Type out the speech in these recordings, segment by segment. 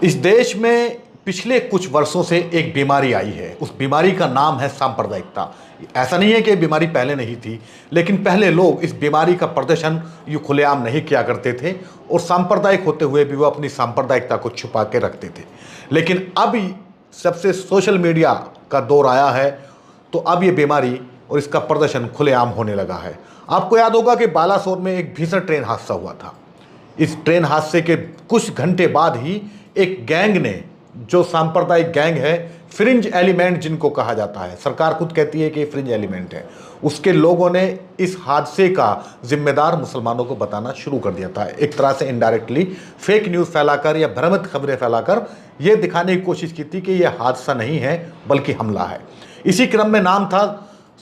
इस देश में पिछले कुछ वर्षों से एक बीमारी आई है। उस बीमारी का नाम है सांप्रदायिकता। ऐसा नहीं है कि ये बीमारी पहले नहीं थी, लेकिन पहले लोग इस बीमारी का प्रदर्शन यूँ खुलेआम नहीं किया करते थे और सांप्रदायिक होते हुए भी वो अपनी सांप्रदायिकता को छुपा के रखते थे। लेकिन अब सबसे सोशल मीडिया का दौर आया है, तो अब ये बीमारी और इसका प्रदर्शन खुलेआम होने लगा है। आपको याद होगा कि बालासोर में एक भीषण ट्रेन हादसा हुआ था। इस ट्रेन हादसे के कुछ घंटे बाद ही एक गैंग ने, जो सांप्रदायिक गैंग है, फ्रिंज एलिमेंट जिनको कहा जाता है, सरकार खुद कहती है कि ये फ्रिंज एलिमेंट है, उसके लोगों ने इस हादसे का जिम्मेदार मुसलमानों को बताना शुरू कर दिया था। एक तरह से इनडायरेक्टली फेक न्यूज़ फैलाकर या भ्रमित खबरें फैलाकर यह दिखाने की कोशिश की थी कि यह हादसा नहीं है बल्कि हमला है। इसी क्रम में नाम था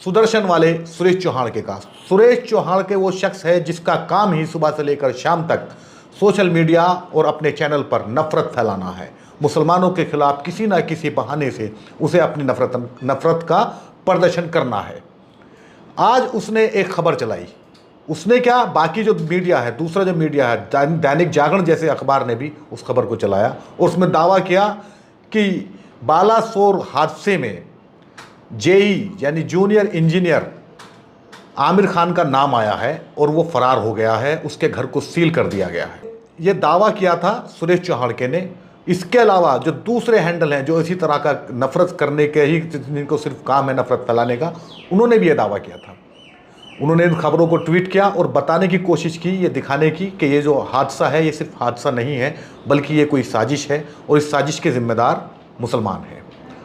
सुदर्शन वाले सुरेश चौहान के का। सुरेश चौहान के वो शख्स है जिसका काम ही सुबह से लेकर शाम तक सोशल मीडिया और अपने चैनल पर नफरत फैलाना है। मुसलमानों के खिलाफ किसी ना किसी बहाने से उसे अपनी नफरत का प्रदर्शन करना है। आज उसने एक खबर चलाई। उसने क्या, बाकी जो मीडिया है, दूसरा जो मीडिया है, दैनिक जागरण जैसे अखबार ने भी उस खबर को चलाया और उसमें दावा किया कि बालासोर हादसे में जेई यानी जूनियर इंजीनियर आमिर खान का नाम आया है और वो फरार हो गया है, उसके घर को सील कर दिया गया है। ये दावा किया था सुरेश चौहान के ने। इसके अलावा जो दूसरे हैंडल हैं जो इसी तरह का नफरत करने के ही, जिनको सिर्फ काम है नफरत फैलाने का, उन्होंने भी ये दावा किया था। उन्होंने इन खबरों को ट्वीट किया और बताने की कोशिश की, ये दिखाने की कि ये जो हादसा है ये सिर्फ हादसा नहीं है बल्कि ये कोई साजिश है और इस साजिश के जिम्मेदार मुसलमान हैं।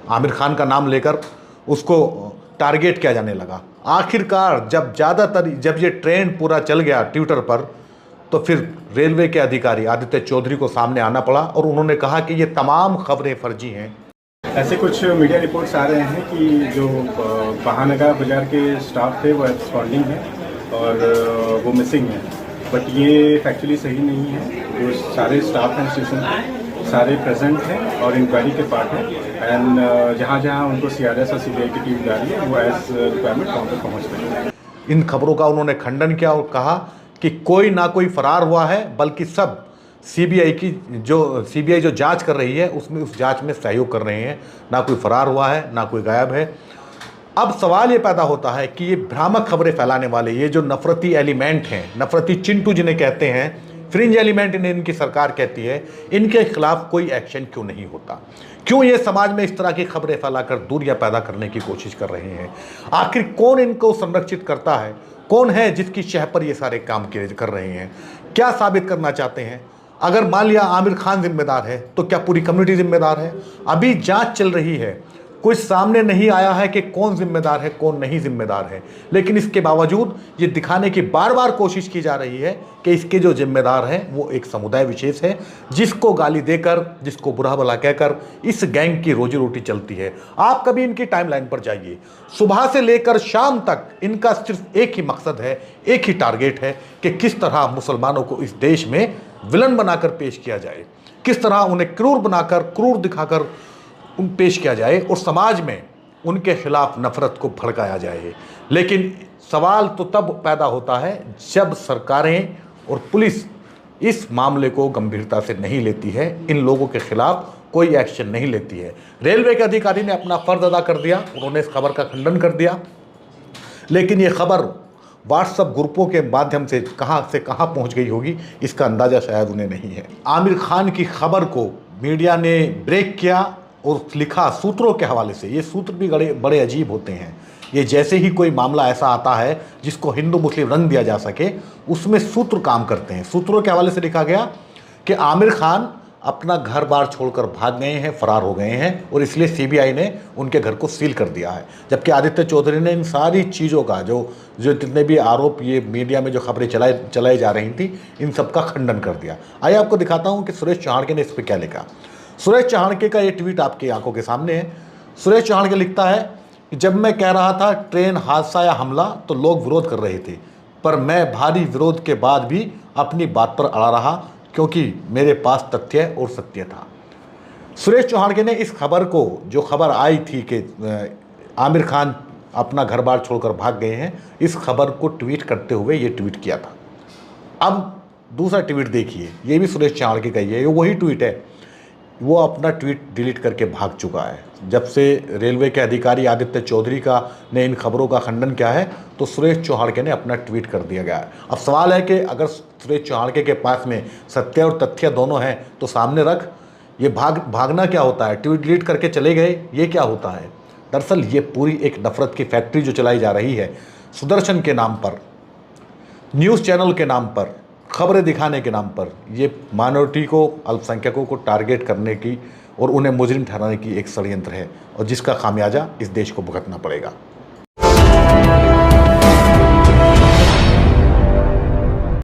आमिर खान का नाम लेकर उसको टारगेट किया जाने लगा। आखिरकार जब ये ट्रेंड पूरा चल गया ट्विटर पर, तो फिर रेलवे के अधिकारी आदित्य चौधरी को सामने आना पड़ा और उन्होंने कहा कि ये तमाम खबरें फर्जी हैं। ऐसे कुछ मीडिया रिपोर्ट्स आ रहे हैं कि जो महानगर बाजार के स्टाफ थे वो एब्सकॉन्डिंग है और वो मिसिंग है, बट ये फैक्चुअली सही नहीं है। जो सारे स्टाफ हैं स्टेशन पे सारे प्रेजेंट हैं और इंक्वायरी के पार्ट हैं एंड जहाँ जहाँ उनको सीआरएस और सीबीआई की टीम जा रही है वो एज रिक्वायरमेंट वहाँ पर पहुँच रही है। इन खबरों का उन्होंने खंडन किया और कहा कि कोई ना कोई फरार हुआ है, बल्कि सब सीबीआई जो जांच कर रही है उसमें उस जांच में सहयोग कर रहे हैं। ना कोई फरार हुआ है, ना कोई गायब है। अब सवाल ये पैदा होता है कि ये भ्रामक खबरें फैलाने वाले, ये जो नफरती एलिमेंट हैं, नफरती चिंटू जिन्हें कहते हैं, फ्रिंज एलिमेंट इन्हें इनकी सरकार कहती है, इनके खिलाफ कोई एक्शन क्यों नहीं होता? क्यों ये समाज में इस तरह की खबरें फैलाकर दूरियां पैदा करने की कोशिश कर रहे हैं? आखिर कौन इनको संरक्षित करता है? कौन है जिसकी शह पर ये सारे काम कर रहे हैं? क्या साबित करना चाहते हैं? अगर मान लिया आमिर खान जिम्मेदार है तो क्या पूरी कम्युनिटी जिम्मेदार है? अभी जांच चल रही है, कुछ सामने नहीं आया है कि कौन जिम्मेदार है कौन नहीं जिम्मेदार है, लेकिन इसके बावजूद ये दिखाने की बार बार कोशिश की जा रही है कि इसके जो जिम्मेदार हैं वो एक समुदाय विशेष है, जिसको गाली देकर, जिसको बुरा भला कहकर इस गैंग की रोजी रोटी चलती है। आप कभी इनकी टाइमलाइन पर जाइए, सुबह से लेकर शाम तक इनका सिर्फ एक ही मकसद है, एक ही टारगेट है कि किस तरह मुसलमानों को इस देश में विलन बनाकर पेश किया जाए, किस तरह उन्हें क्रूर बनाकर, क्रूर दिखाकर पेश किया जाए और समाज में उनके खिलाफ नफरत को भड़काया जाए। लेकिन सवाल तो तब पैदा होता है जब सरकारें और पुलिस इस मामले को गंभीरता से नहीं लेती है, इन लोगों के खिलाफ कोई एक्शन नहीं लेती है। रेलवे के अधिकारी ने अपना फर्ज अदा कर दिया, उन्होंने इस खबर का खंडन कर दिया, लेकिन ये खबर व्हाट्सएप ग्रुपों के माध्यम से कहाँ पहुंच गई होगी इसका अंदाज़ा शायद उन्हें नहीं है। आमिर खान की खबर को मीडिया ने ब्रेक किया और लिखा सूत्रों के हवाले से। ये सूत्र भी बड़े अजीब होते हैं। ये जैसे ही कोई मामला ऐसा आता है जिसको हिंदू मुस्लिम रंग दिया जा सके, उसमें सूत्र काम करते हैं। सूत्रों के हवाले से लिखा गया कि आमिर खान अपना घर बार छोड़कर भाग गए हैं, फरार हो गए हैं और इसलिए सीबीआई ने उनके घर को सील कर दिया है। जबकि आदित्य चौधरी ने इन सारी चीज़ों का जो जितने भी आरोप, ये मीडिया में जो खबरें चलाई जा रही थी, इन सब का खंडन कर दिया। आइए आपको दिखाता हूँ कि सुरेश चौहान ने इस पर क्या लिखा। सुरेश चौहान का ये ट्वीट आपकी आंखों के सामने है। सुरेश चौहान लिखता है कि जब मैं कह रहा था ट्रेन हादसा या हमला तो लोग विरोध कर रहे थे, पर मैं भारी विरोध के बाद भी अपनी बात पर अड़ा रहा क्योंकि मेरे पास तथ्य और सत्य था। सुरेश चौहान ने इस खबर को, जो खबर आई थी कि आमिर खान अपना घर बार छोड़कर भाग गए हैं, इस खबर को ट्वीट करते हुए ये ट्वीट किया था। अब दूसरा ट्वीट देखिए, ये भी सुरेश चौहान का ही है, ये वही ट्वीट है। वो अपना ट्वीट डिलीट करके भाग चुका है। जब से रेलवे के अधिकारी आदित्य चौधरी का ने इन खबरों का खंडन किया है तो सुरेश चौहाड़के ने अपना ट्वीट कर दिया गया है। अब सवाल है कि अगर सुरेश चौहाड़के के पास में सत्य और तथ्य दोनों हैं तो सामने रख, ये भागना क्या होता है, ट्वीट डिलीट करके चले गए, ये क्या होता है। दरअसल ये पूरी एक नफरत की फैक्ट्री जो चलाई जा रही है, सुदर्शन के नाम पर, न्यूज़ चैनल के नाम पर, खबरें दिखाने के नाम पर, ये माइनॉरिटी को, अल्पसंख्यकों को टारगेट करने की और उन्हें मुजरिम ठहराने की एक षड्यंत्र है और जिसका खामियाजा इस देश को भुगतना पड़ेगा।